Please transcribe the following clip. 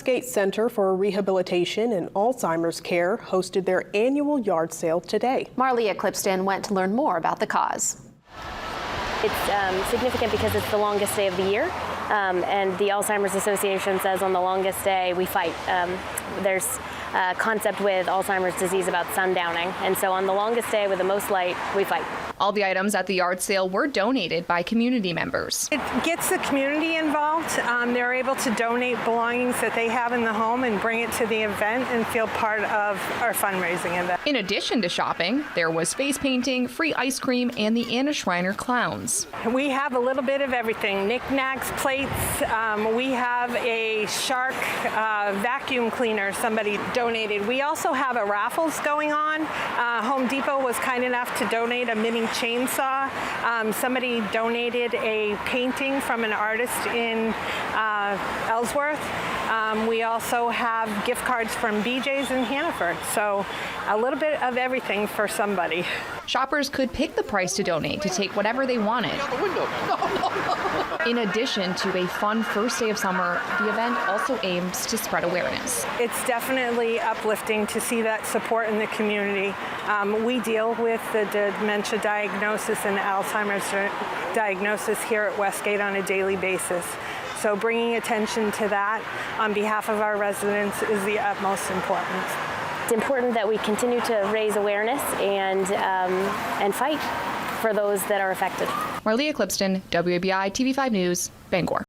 Westgate Center for Rehabilitation and Alzheimer's Care hosted their annual yard sale today. Marlia Clipston went to learn more about the cause. It's significant because it's the longest day of the year, and the Alzheimer's Association says on the longest day we fight. There's a concept with Alzheimer's disease about sundowning, and so on the longest day with the most light, we fight. All the items at the yard sale were donated by community members. It gets the community involved. They're able to donate belongings that they have in the home and bring it to the event and feel part of our fundraising event. In addition to shopping, there was face painting, free ice cream, and the Anna Schreiner clowns. We have a little bit of everything, knickknacks, plates. We have a shark vacuum cleaner somebody donated. We also have a raffles going on. Home Depot was kind enough to donate a mini chainsaw. Somebody donated a painting from an artist in Ellsworth. We also have gift cards from BJ's in Hannaford. So a little bit of everything for somebody. Shoppers could pick the price to donate to take whatever they wanted. In addition to a fun first day of summer, the event also aims to spread awareness. It's definitely uplifting to see that support in the community. We deal with the dementia diagnosis and Alzheimer's diagnosis here at Westgate on a daily basis. So bringing attention to that on behalf of our residents is the utmost importance. It's important that we continue to raise awareness and fight for those that are affected. Marlia Clipston, WABI TV5 News, Bangor.